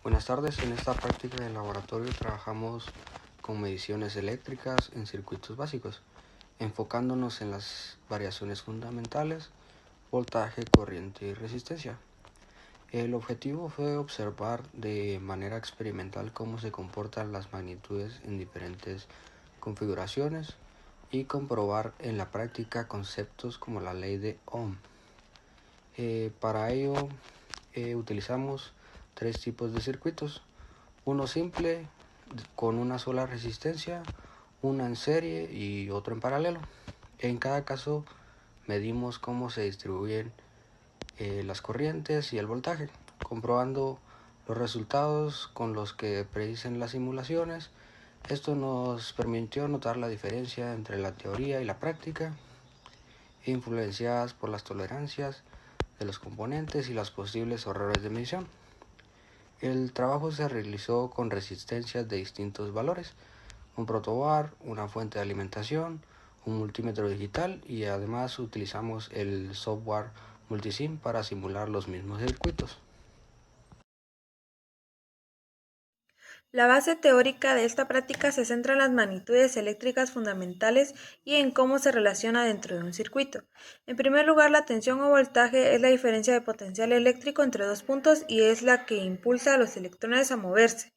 Buenas tardes, en esta práctica de laboratorio trabajamos con mediciones eléctricas en circuitos básicos, enfocándonos en las variaciones fundamentales, voltaje, corriente y resistencia. El objetivo fue observar de manera experimental cómo se comportan las magnitudes en diferentes configuraciones y comprobar en la práctica conceptos como la ley de Ohm. Para ello utilizamos tres tipos de circuitos: uno simple con una sola resistencia, una en serie y otro en paralelo. En cada caso medimos cómo se distribuyen las corrientes y el voltaje, comprobando los resultados con los que predicen las simulaciones. Esto nos permitió notar la diferencia entre la teoría y la práctica, influenciadas por las tolerancias de los componentes y los posibles errores de medición. El trabajo se realizó con resistencias de distintos valores, un protobar, una fuente de alimentación, un multímetro digital, y además utilizamos el software Multisim para simular los mismos circuitos. La base teórica de esta práctica se centra en las magnitudes eléctricas fundamentales y en cómo se relaciona dentro de un circuito. En primer lugar, la tensión o voltaje es la diferencia de potencial eléctrico entre dos puntos y es la que impulsa a los electrones a moverse.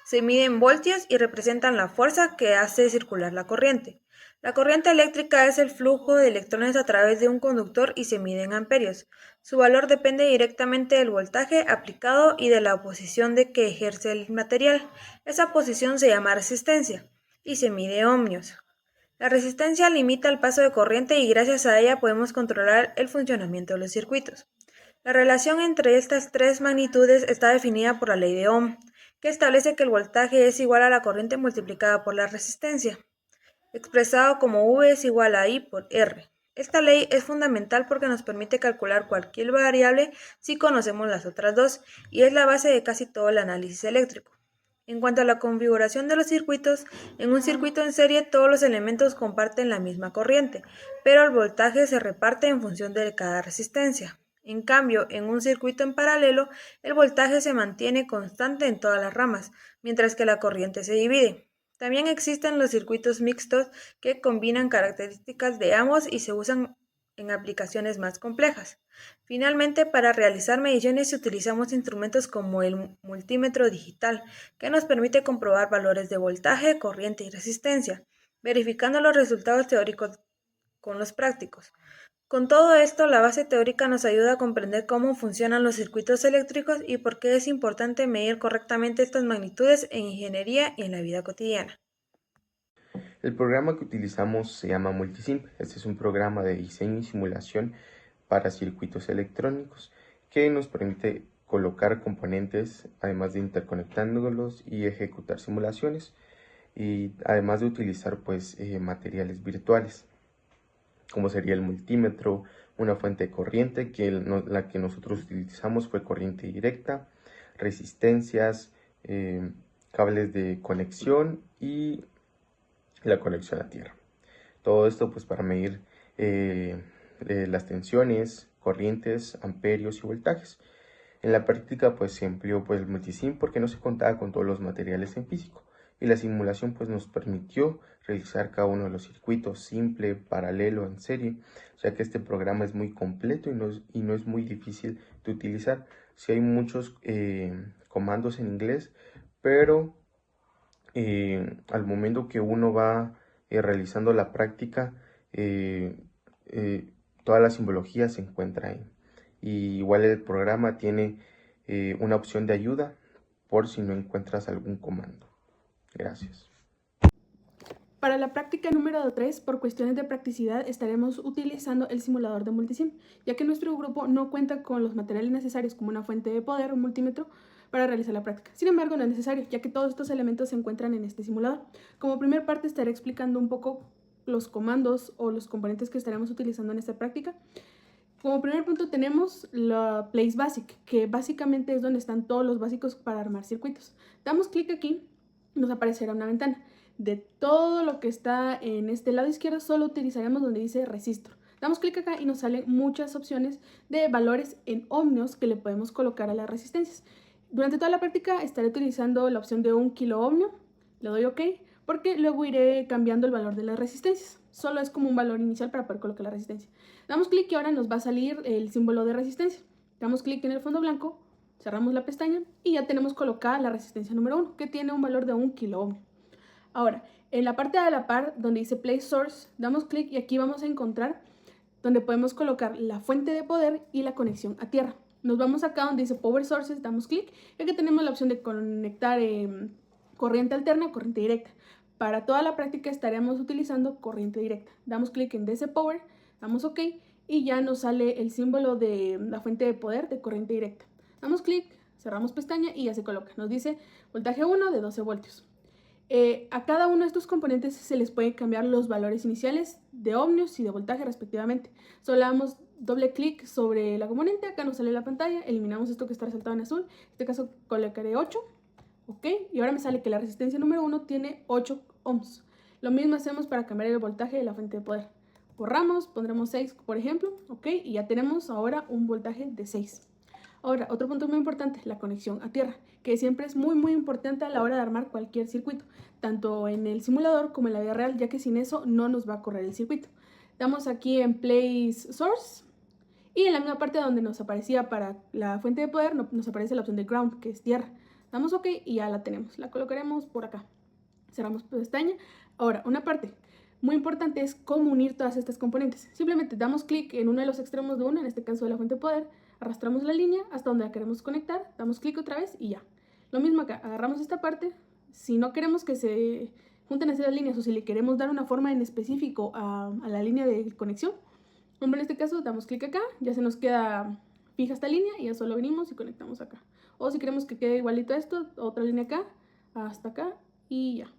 Se mide en voltios y representan la fuerza que hace circular la corriente. La corriente eléctrica es el flujo de electrones a través de un conductor y se mide en amperios. Su valor depende directamente del voltaje aplicado y de la oposición de que ejerce el material. Esa posición se llama resistencia y se mide ohmios. La resistencia limita el paso de corriente y gracias a ella podemos controlar el funcionamiento de los circuitos. La relación entre estas tres magnitudes está definida por la ley de Ohm, que establece que el voltaje es igual a la corriente multiplicada por la resistencia, expresado como V es igual a I por R. Esta ley es fundamental porque nos permite calcular cualquier variable si conocemos las otras dos, y es la base de casi todo el análisis eléctrico. En cuanto a la configuración de los circuitos, en un circuito en serie todos los elementos comparten la misma corriente, pero el voltaje se reparte en función de cada resistencia. En cambio, en un circuito en paralelo, el voltaje se mantiene constante en todas las ramas, mientras que la corriente se divide. También existen los circuitos mixtos que combinan características de ambos y se usan en aplicaciones más complejas. Finalmente, para realizar mediciones utilizamos instrumentos como el multímetro digital, que nos permite comprobar valores de voltaje, corriente y resistencia, verificando los resultados teóricos con los prácticos. Con todo esto, la base teórica nos ayuda a comprender cómo funcionan los circuitos eléctricos y por qué es importante medir correctamente estas magnitudes en ingeniería y en la vida cotidiana. El programa que utilizamos se llama Multisim. Este es un programa de diseño y simulación para circuitos electrónicos que nos permite colocar componentes, además de interconectándolos y ejecutar simulaciones, y además de utilizar materiales virtuales, como sería el multímetro, una fuente de corriente, la que nosotros utilizamos fue corriente directa, resistencias, cables de conexión y la conexión a tierra. Todo esto pues para medir las tensiones, corrientes, amperios y voltajes. En la práctica pues se empleó el multisim porque no se contaba con todos los materiales en físico, y la simulación pues nos permitió realizar cada uno de los circuitos simple, paralelo, en serie, ya que este programa es muy completo y no es muy difícil de utilizar. Sí hay muchos comandos en inglés, pero al momento que uno va realizando la práctica, toda la simbología se encuentra ahí. Y igual el programa tiene una opción de ayuda por si no encuentras algún comando. Gracias. Para la práctica número 3, por cuestiones de practicidad, estaremos utilizando el simulador de Multisim, ya que nuestro grupo no cuenta con los materiales necesarios como una fuente de poder o un multímetro para realizar la práctica. Sin embargo, no es necesario, ya que todos estos elementos se encuentran en este simulador. Como primer parte estaré explicando un poco los comandos o los componentes que estaremos utilizando en esta práctica. Como primer punto tenemos la Place Basic, que básicamente es donde están todos los básicos para armar circuitos. Damos clic aquí y nos aparecerá una ventana. De todo lo que está en este lado izquierdo, solo utilizaremos donde dice resistor. Damos clic acá y nos salen muchas opciones de valores en ohmios que le podemos colocar a las resistencias. Durante toda la práctica estaré utilizando la opción de 1 kilo ohmio, le doy OK, porque luego iré cambiando el valor de las resistencias. Solo es como un valor inicial para poder colocar la resistencia. Damos clic y ahora nos va a salir el símbolo de resistencia. Damos clic en el fondo blanco, cerramos la pestaña y ya tenemos colocada la resistencia número 1, que tiene un valor de 1 kilo ohmio. Ahora, en la parte de a la par, donde dice Place Source, damos clic y aquí vamos a encontrar donde podemos colocar la fuente de poder y la conexión a tierra. Nos vamos acá donde dice Power Sources, damos clic y aquí tenemos la opción de conectar corriente alterna o corriente directa. Para toda la práctica estaremos utilizando corriente directa. Damos clic en DC Power, damos OK y ya nos sale el símbolo de la fuente de poder de corriente directa. Damos clic, cerramos pestaña y ya se coloca. Nos dice voltaje 1 de 12 voltios. A cada uno de estos componentes se les puede cambiar los valores iniciales de ohmios y de voltaje respectivamente. Solo damos doble clic sobre la componente, acá nos sale la pantalla, eliminamos esto que está resaltado en azul, en este caso colocaré 8, ok, y ahora me sale que la resistencia número 1 tiene 8 ohms. Lo mismo hacemos para cambiar el voltaje de la fuente de poder. Borramos, pondremos 6 por ejemplo, ok, y ya tenemos ahora un voltaje de 6. Ahora, otro punto muy importante, la conexión a tierra, que siempre es muy importante a la hora de armar cualquier circuito, tanto en el simulador como en la vida real, ya que sin eso no nos va a correr el circuito. Damos aquí en Place Source y en la misma parte donde nos aparecía para la fuente de poder nos aparece la opción de Ground, que es tierra. Damos OK y ya la tenemos. La colocaremos por acá. Cerramos pestaña. Ahora, una parte muy importante es cómo unir todas estas componentes. Simplemente damos clic en uno de los extremos de una, en este caso de la fuente de poder, arrastramos la línea hasta donde la queremos conectar, damos clic otra vez y ya. Lo mismo acá, agarramos esta parte. Si no queremos que se junten así las líneas o si le queremos dar una forma en específico a la línea de conexión, en este caso damos clic acá, ya se nos queda fija esta línea y ya solo venimos y conectamos acá. O si queremos que quede igualito a esto, otra línea acá, hasta acá y ya.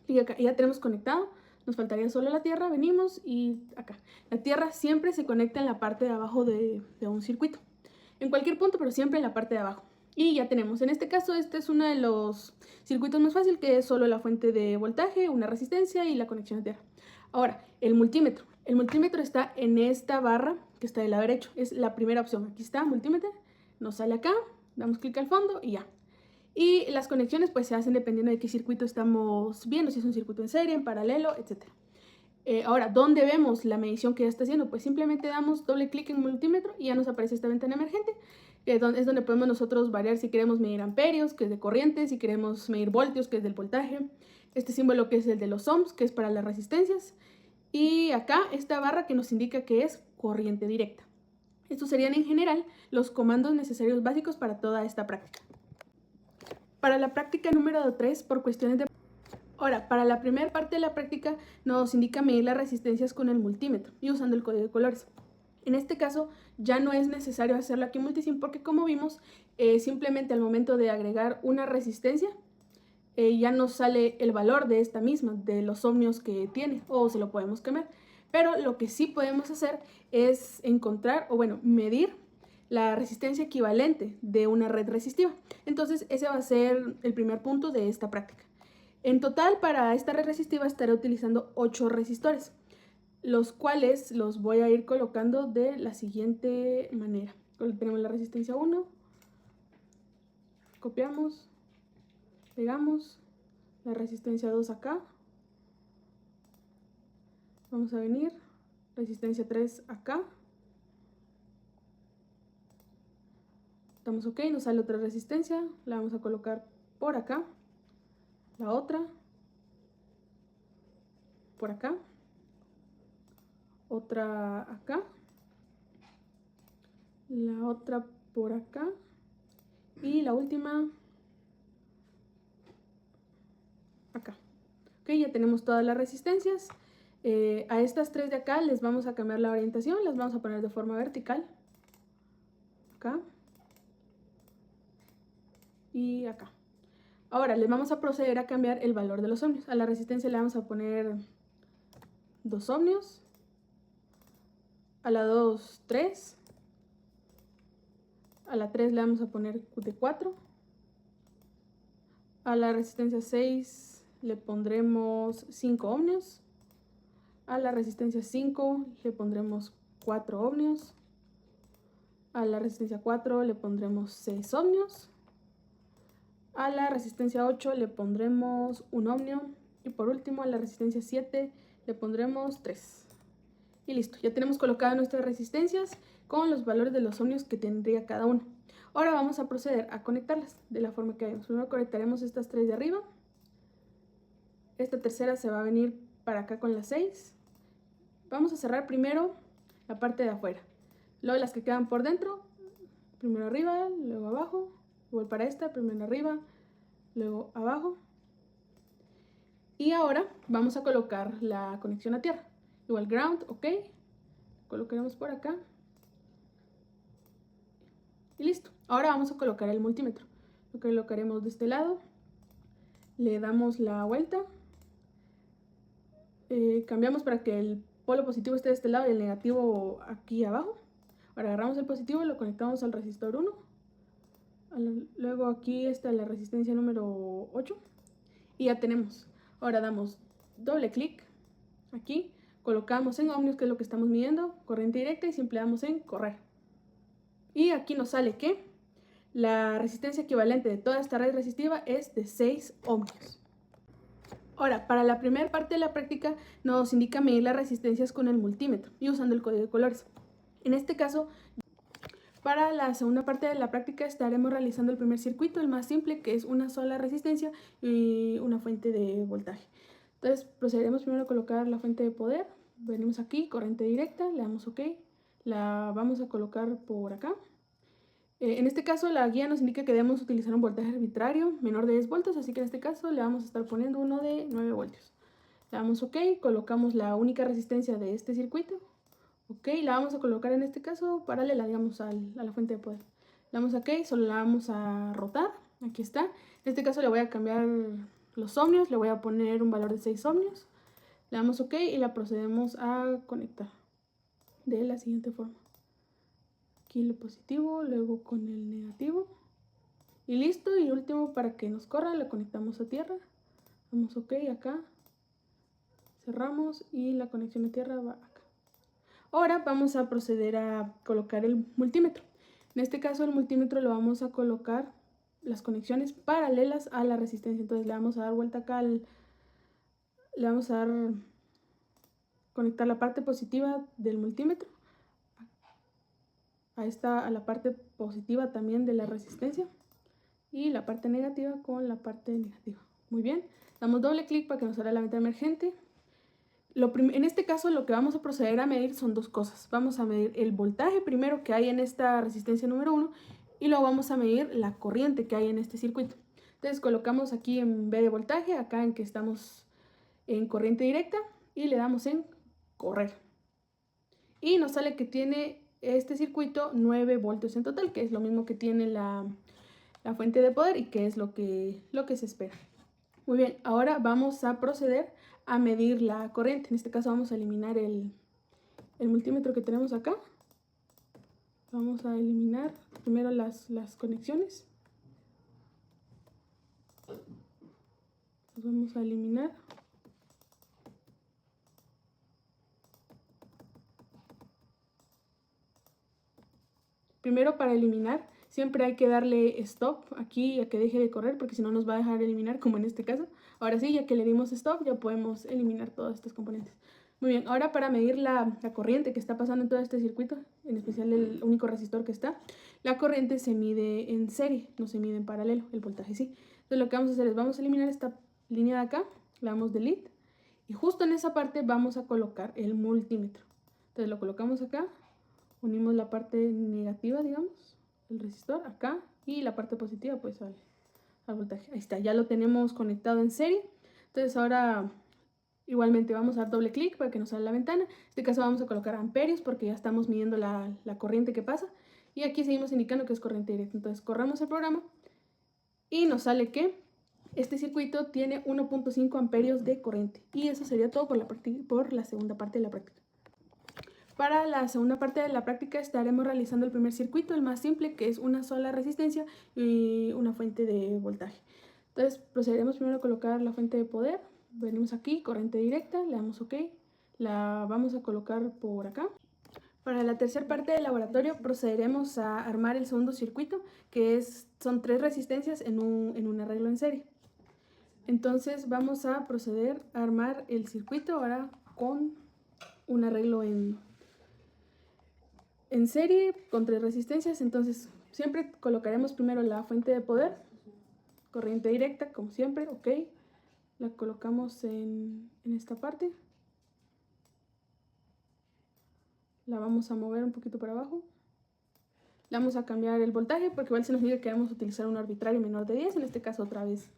Clic acá y ya tenemos conectado. Nos faltaría solo la tierra, venimos y acá. La tierra siempre se conecta en la parte de abajo de un circuito. En cualquier punto, pero siempre en la parte de abajo. Y ya tenemos, en este caso, este es uno de los circuitos más fácil, que es solo la fuente de voltaje, una resistencia y la conexión a tierra. Ahora, el multímetro. El multímetro está en esta barra que está del lado derecho. Es la primera opción. Aquí está, multímetro. Nos sale acá, damos clic al fondo y ya. Y las conexiones pues se hacen dependiendo de qué circuito estamos viendo, si es un circuito en serie, en paralelo, etc. Ahora, ¿dónde vemos la medición que ya está haciendo? Pues simplemente damos doble clic en multímetro y ya nos aparece esta ventana emergente. Es donde podemos nosotros variar si queremos medir amperios, que es de corriente, si queremos medir voltios, que es del voltaje. Este símbolo que es el de los ohms, que es para las resistencias. Y acá esta barra que nos indica que es corriente directa. Estos serían en general los comandos necesarios básicos para toda esta práctica. Para la práctica número 3, por cuestiones de... Ahora, para la primera parte de la práctica nos indica medir las resistencias con el multímetro y usando el código de colores. En este caso ya no es necesario hacerlo aquí en Multisim porque como vimos, simplemente al momento de agregar una resistencia, ya nos sale el valor de esta misma, de los ohmios que tiene, o se lo podemos cambiar. Pero lo que sí podemos hacer es encontrar, o bueno, medir la resistencia equivalente de una red resistiva. Entonces ese va a ser el primer punto de esta práctica. En total, para esta red resistiva estaré utilizando 8 resistores, los cuales los voy a ir colocando de la siguiente manera. Tenemos la resistencia 1, copiamos, pegamos, la resistencia 2 acá, vamos a venir, resistencia 3 acá, damos OK, nos sale otra resistencia, la vamos a colocar por acá, la otra, por acá, otra acá, la otra por acá y la última acá. Ok, ya tenemos todas las resistencias. A estas 3 de acá les vamos a cambiar la orientación, las vamos a poner de forma vertical. Acá. Y acá. Ahora les vamos a proceder a cambiar el valor de los ohmios. A la resistencia le vamos a poner 2 ohmios. A la 2, 3. A la 3 le vamos a poner de 4. A la resistencia 6 le pondremos 5 ohmios. A la resistencia 5 le pondremos 4 ohmios. A la resistencia 4 le pondremos 6 ohmios. A la resistencia 8 le pondremos un ohmio. Y por último a la resistencia 7 le pondremos 3. Y listo, ya tenemos colocadas nuestras resistencias con los valores de los ohmios que tendría cada uno. Ahora vamos a proceder a conectarlas de la forma que vemos. Primero conectaremos estas 3 de arriba. Esta tercera se va a venir para acá con las 6. Vamos a cerrar primero la parte de afuera. Luego las que quedan por dentro, primero arriba, luego abajo. Igual para esta, primero arriba, luego abajo. Y ahora vamos a colocar la conexión a tierra. Igual ground, ok. Colocaremos por acá. Y listo. Ahora vamos a colocar el multímetro. Lo colocaremos de este lado. Le damos la vuelta. Cambiamos para que el polo positivo esté de este lado y el negativo aquí abajo. Ahora agarramos el positivo y lo conectamos al resistor 1. Luego aquí está la resistencia número 8. Y ya tenemos. Ahora damos doble clic aquí. Colocamos en ohmios, que es lo que estamos midiendo, corriente directa, y siempre damos en correr. Y aquí nos sale que la resistencia equivalente de toda esta red resistiva es de 6 ohmios. Ahora, para la primera parte de la práctica nos indica medir las resistencias con el multímetro y usando el código de colores. En este caso, para la segunda parte de la práctica estaremos realizando el primer circuito, el más simple, que es una sola resistencia y una fuente de voltaje. Entonces procederemos primero a colocar la fuente de poder. Venimos aquí, corriente directa, le damos OK. La vamos a colocar por acá. En este caso la guía nos indica que debemos utilizar un voltaje arbitrario menor de 10 voltios, así que en este caso le vamos a estar poniendo uno de 9 voltios. Le damos OK, colocamos la única resistencia de este circuito. OK, la vamos a colocar en este caso paralela, digamos, a la fuente de poder. Le damos OK, solo la vamos a rotar. Aquí está. En este caso le voy a cambiar los ohmios, le voy a poner un valor de 6 ohmios. Le damos OK y la procedemos a conectar de la siguiente forma. Aquí el positivo, luego con el negativo. Y listo. Y último, para que nos corra, lo conectamos a tierra. Damos OK acá. Cerramos y la conexión a tierra va acá. Ahora vamos a proceder a colocar el multímetro. En este caso el multímetro lo vamos a colocar las conexiones paralelas a la resistencia. Entonces le vamos a dar vuelta acá, le vamos a conectar la parte positiva del multímetro a la parte positiva también de la resistencia y la parte negativa con la parte negativa. Muy bien, damos doble clic para que nos abra la ventana emergente. En este caso lo que vamos a proceder a medir son dos cosas. Vamos a medir el voltaje primero que hay en esta resistencia número 1 y luego vamos a medir la corriente que hay en este circuito. Entonces colocamos aquí en vez de voltaje, acá en que estamos en corriente directa, y le damos en correr. Y nos sale que tiene este circuito 9 voltios en total, que es lo mismo que tiene la fuente de poder y que es lo que se espera. Muy bien, ahora vamos a proceder a medir la corriente. En este caso vamos a eliminar el multímetro que tenemos acá. Vamos a eliminar primero las conexiones. Las vamos a eliminar. Primero, para eliminar, siempre hay que darle stop aquí a que deje de correr, porque si no nos va a dejar eliminar, como en este caso. Ahora sí, ya que le dimos stop, ya podemos eliminar todos estos componentes. Muy bien, ahora para medir la corriente que está pasando en todo este circuito, en especial el único resistor que está, la corriente se mide en serie, no se mide en paralelo, el voltaje sí. Entonces lo que vamos a hacer es, vamos a eliminar esta línea de acá, le damos delete, y justo en esa parte vamos a colocar el multímetro. Entonces lo colocamos acá. Unimos la parte negativa, digamos, el resistor acá, y la parte positiva pues al voltaje. Ahí está, ya lo tenemos conectado en serie. Entonces ahora igualmente vamos a dar doble clic para que nos salga la ventana. En este caso vamos a colocar amperios porque ya estamos midiendo la corriente que pasa. Y aquí seguimos indicando que es corriente directa. Entonces corremos el programa y nos sale que este circuito tiene 1.5 amperios de corriente. Y eso sería todo por la segunda parte de la práctica. Para la segunda parte de la práctica estaremos realizando el primer circuito, el más simple, que es una sola resistencia y una fuente de voltaje. Entonces procederemos primero a colocar la fuente de poder. Venimos aquí, corriente directa, le damos OK. La vamos a colocar por acá. Para la tercera parte del laboratorio procederemos a armar el segundo circuito, que son 3 resistencias en un arreglo en serie. Entonces vamos a proceder a armar el circuito ahora con un arreglo en serie con 3 resistencias. Entonces siempre colocaremos primero la fuente de poder, corriente directa como siempre, ok. La colocamos en esta parte. La vamos a mover un poquito para abajo. Le vamos a cambiar el voltaje porque igual se nos dice que vamos a utilizar un arbitrario menor de 10, en este caso otra vez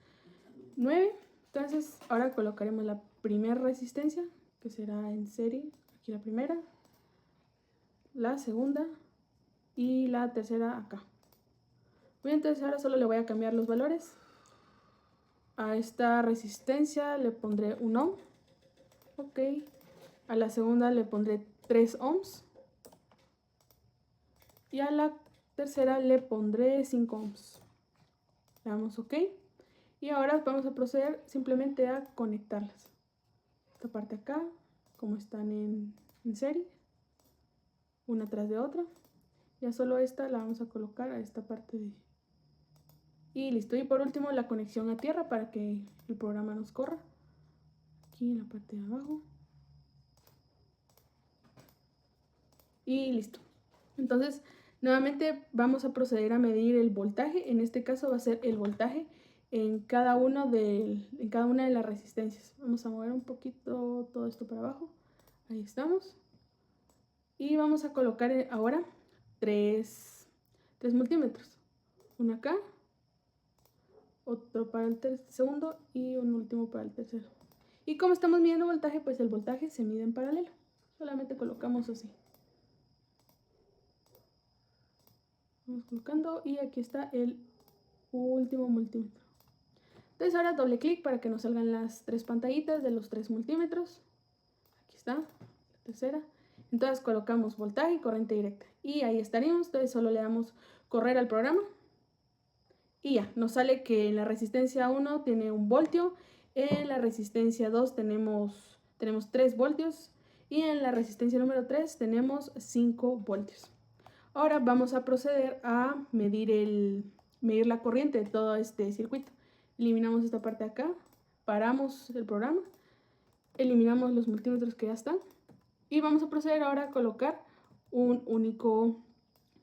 9. Entonces ahora colocaremos la primera resistencia, que será en serie, aquí la primera, la segunda y la tercera acá. Bien, entonces ahora solo le voy a cambiar los valores. A esta resistencia le pondré 1 ohm, ok. A la segunda le pondré 3 ohms y a la tercera le pondré 5 ohms. Le damos ok y ahora vamos a proceder simplemente a conectarlas. Esta parte acá, como están en serie, una tras de otra. Ya solo esta la vamos a colocar a esta parte de... Y listo. Y por último la conexión a tierra para que el programa nos corra. Aquí en la parte de abajo. Y listo. Entonces nuevamente vamos a proceder a medir el voltaje. En este caso va a ser el voltaje en cada una de las resistencias. Vamos a mover un poquito todo esto para abajo. Ahí estamos. Y vamos a colocar ahora 3 multímetros. Uno acá, otro para el segundo y un último para el tercero. Y como estamos midiendo voltaje, pues el voltaje se mide en paralelo. Solamente colocamos así. Vamos colocando y aquí está el último multímetro. Entonces ahora doble clic para que nos salgan las 3 pantallitas de los 3 multímetros. Aquí está, la tercera. Entonces colocamos voltaje y corriente directa. Y ahí estaríamos. Entonces solo le damos correr al programa. Y ya, nos sale que en la resistencia 1 tiene 1 voltio. En la resistencia 2 tenemos 3 voltios. Y en la resistencia número 3 tenemos 5 voltios. Ahora vamos a proceder a medir la corriente de todo este circuito. Eliminamos esta parte de acá, paramos el programa, eliminamos los multímetros que ya están y vamos a proceder ahora a colocar un único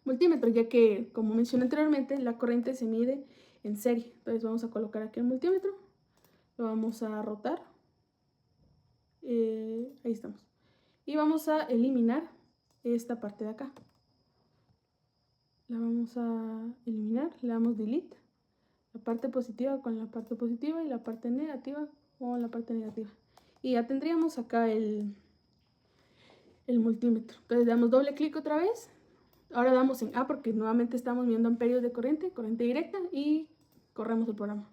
multímetro, ya que, como mencioné anteriormente, la corriente se mide en serie. Entonces vamos a colocar aquí el multímetro, lo vamos a rotar, ahí estamos, y vamos a eliminar esta parte de acá. La vamos a eliminar, le damos delete, la parte positiva con la parte positiva y la parte negativa con la parte negativa. Y ya tendríamos acá el multímetro. Entonces damos doble clic otra vez. Ahora damos en A porque nuevamente estamos viendo amperios de corriente directa y corremos el programa.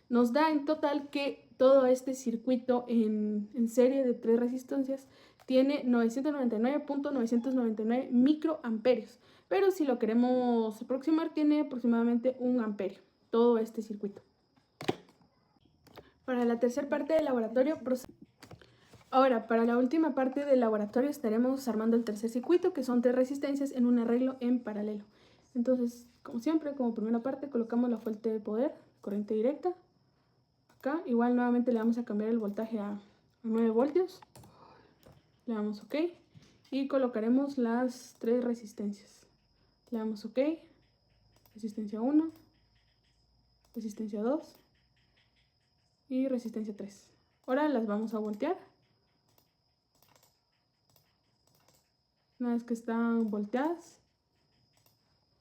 Nos da en total que todo este circuito en serie de 3 resistencias tiene 999.999 microamperios. Pero si lo queremos aproximar, tiene aproximadamente 1 amperio, todo este circuito. Para la tercera parte del laboratorio, ahora para la última parte del laboratorio estaremos armando el tercer circuito, que son 3 resistencias en un arreglo en paralelo. Entonces, como siempre, como primera parte, colocamos la fuente de poder, corriente directa. Acá, igual nuevamente le vamos a cambiar el voltaje a 9 voltios. Le damos OK y colocaremos las 3 resistencias. Le damos OK, resistencia 1, resistencia 2 y resistencia 3. Ahora las vamos a voltear. Una vez que están volteadas,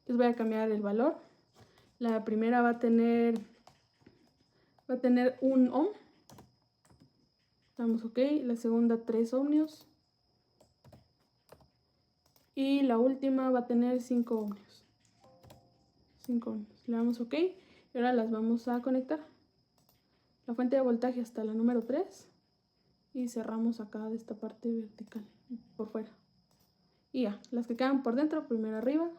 les voy a cambiar el valor. La primera va a tener 1 ohm. Damos OK. La segunda 3 ohmios. Y la última va a tener 5 ohmios. 5 ohmios. Le damos OK. Y ahora las vamos a conectar. La fuente de voltaje hasta la número 3. Y cerramos acá de esta parte vertical, por fuera. Y ya, las que quedan por dentro, primero arriba.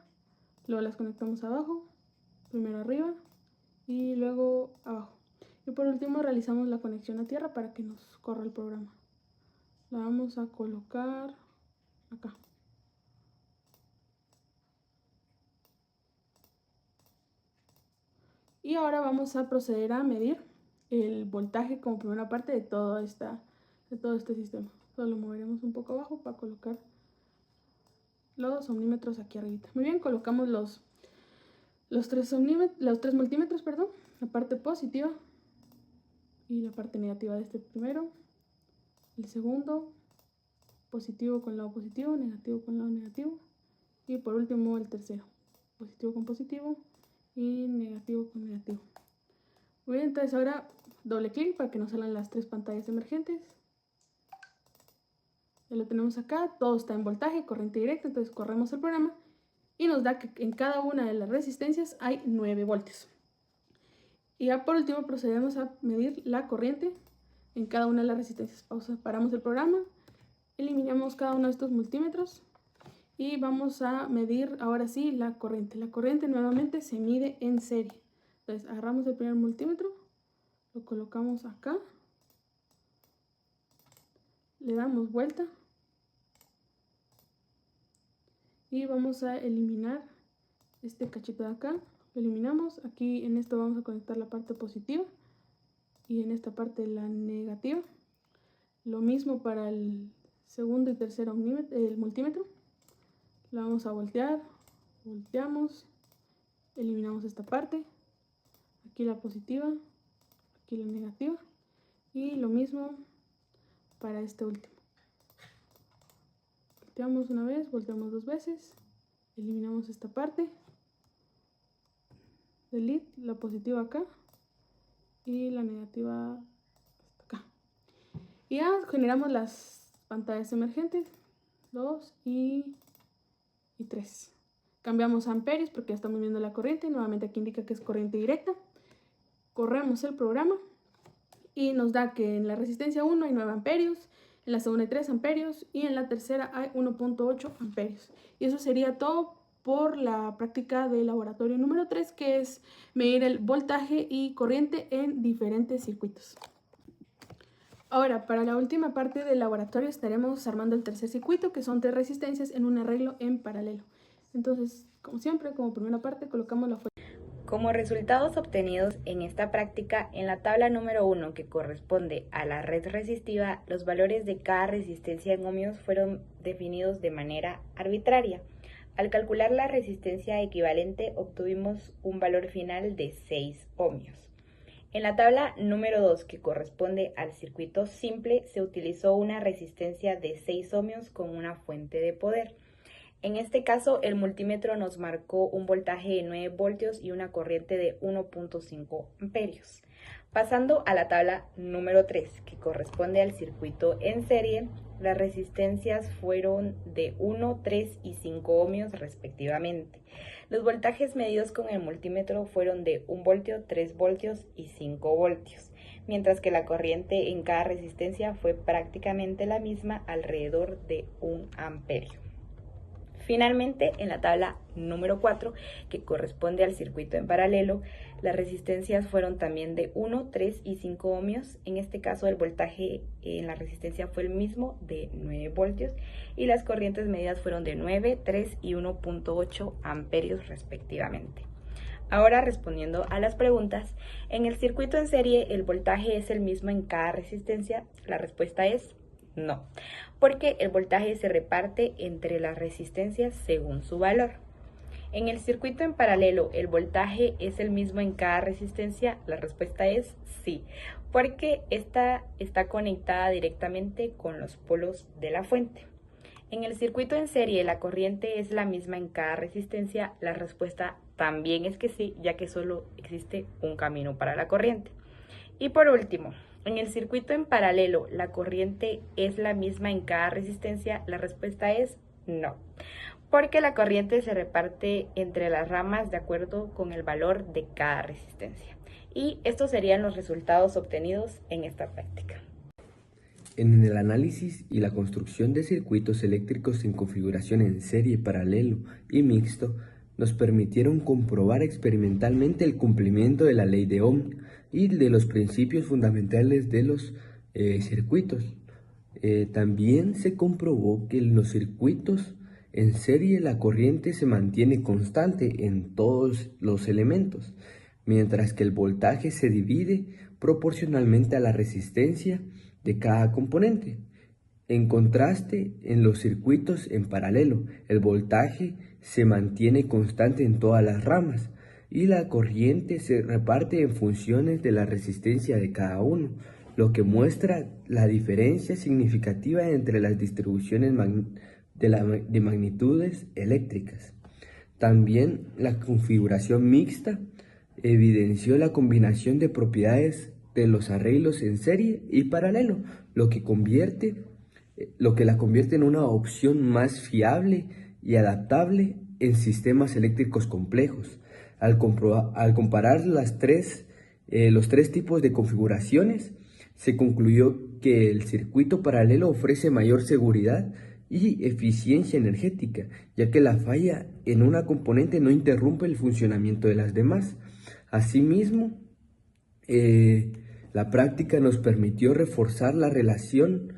Luego las conectamos abajo. Primero arriba. Y luego abajo. Y por último realizamos la conexión a tierra para que nos corra el programa. La vamos a colocar acá. Y ahora vamos a proceder a medir el voltaje como primera parte de todo este sistema. Solo moveremos un poco abajo para colocar los ohmímetros aquí arriba. Muy bien, colocamos los tres multímetros, perdón, la parte positiva y la parte negativa de este primero, el segundo, positivo con lado positivo, negativo con lado negativo, y por último el tercero, positivo con positivo y negativo con negativo. Muy bien, entonces ahora doble clic para que nos salgan las tres pantallas emergentes. Ya lo tenemos acá, todo está en voltaje, corriente directa, entonces corremos el programa y nos da que en cada una de las resistencias hay 9 voltios. Y ya por último procedemos a medir la corriente en cada una de las resistencias. Paramos el programa, eliminamos cada uno de estos multímetros y vamos a medir ahora sí la corriente. La corriente nuevamente se mide en serie. Entonces agarramos el primer multímetro, lo colocamos acá, le damos vuelta y vamos a eliminar este cachito de acá. Lo eliminamos. Aquí en esto vamos a conectar la parte positiva y en esta parte la negativa. Lo mismo para el segundo y tercer multímetro. Lo vamos a voltear, volteamos, eliminamos esta parte, aquí la positiva, aquí la negativa y lo mismo para este último. Volteamos una vez, volteamos dos veces, eliminamos esta parte, delete, la positiva acá y la negativa hasta acá. Y ya generamos las pantallas emergentes, 2 y 3. Cambiamos a amperios porque ya estamos viendo la corriente. Nuevamente aquí indica que es corriente directa. Corremos el programa y nos da que en la resistencia 1 hay 9 amperios, en la segunda hay 3 amperios y en la tercera hay 1.8 amperios. Y eso sería todo por la práctica de laboratorio número 3, que es medir el voltaje y corriente en diferentes circuitos. Ahora, para la última parte del laboratorio estaremos armando el tercer circuito, que son 3 resistencias en un arreglo en paralelo. Entonces, como siempre, como primera parte, colocamos la fuente. Como resultados obtenidos en esta práctica, en la tabla número 1, que corresponde a la red resistiva, los valores de cada resistencia en ohmios fueron definidos de manera arbitraria. Al calcular la resistencia equivalente, obtuvimos un valor final de 6 ohmios. En la tabla número 2, que corresponde al circuito simple, se utilizó una resistencia de 6 ohmios con una fuente de poder. En este caso, el multímetro nos marcó un voltaje de 9 voltios y una corriente de 1.5 amperios. Pasando a la tabla número 3, que corresponde al circuito en serie, las resistencias fueron de 1, 3 y 5 ohmios respectivamente. Los voltajes medidos con el multímetro fueron de 1 voltio, 3 voltios y 5 voltios, mientras que la corriente en cada resistencia fue prácticamente la misma, alrededor de 1 amperio. Finalmente, en la tabla número 4, que corresponde al circuito en paralelo, las resistencias fueron también de 1, 3 y 5 ohmios. En este caso, el voltaje en la resistencia fue el mismo, de 9 voltios, y las corrientes medidas fueron de 9, 3 y 1.8 amperios respectivamente. Ahora, respondiendo a las preguntas, en el circuito en serie, ¿el voltaje es el mismo en cada resistencia? La respuesta es no, porque el voltaje se reparte entre las resistencias según su valor. En el circuito en paralelo, ¿el voltaje es el mismo en cada resistencia? La respuesta es sí, porque esta está conectada directamente con los polos de la fuente. En el circuito en serie, ¿la corriente es la misma en cada resistencia? La respuesta también es que sí, ya que solo existe un camino para la corriente. Y por último, en el circuito en paralelo, ¿la corriente es la misma en cada resistencia? La respuesta es no, porque la corriente se reparte entre las ramas de acuerdo con el valor de cada resistencia. Y estos serían los resultados obtenidos en esta práctica. En el análisis y la construcción de circuitos eléctricos en configuración en serie, paralelo y mixto, nos permitieron comprobar experimentalmente el cumplimiento de la ley de Ohm y de los principios fundamentales de los circuitos. También se comprobó que en los circuitos en serie la corriente se mantiene constante en todos los elementos, mientras que el voltaje se divide proporcionalmente a la resistencia de cada componente. En contraste, en los circuitos en paralelo, el voltaje se mantiene constante en todas las ramas y la corriente se reparte en funciones de la resistencia de cada uno, lo que muestra la diferencia significativa entre las distribuciones de magnitudes eléctricas. También la configuración mixta evidenció la combinación de propiedades de los arreglos en serie y paralelo, lo que la convierte en una opción más fiable y adaptable en sistemas eléctricos complejos. Al comparar los tres tipos de configuraciones, se concluyó que el circuito paralelo ofrece mayor seguridad y eficiencia energética, ya que la falla en una componente no interrumpe el funcionamiento de las demás. Asimismo, la práctica nos permitió reforzar la relación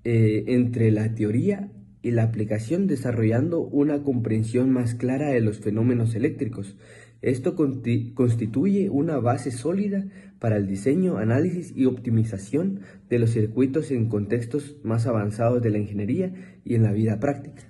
entre la teoría y la aplicación, desarrollando una comprensión más clara de los fenómenos eléctricos. Esto constituye una base sólida para el diseño, análisis y optimización de los circuitos en contextos más avanzados de la ingeniería y en la vida práctica.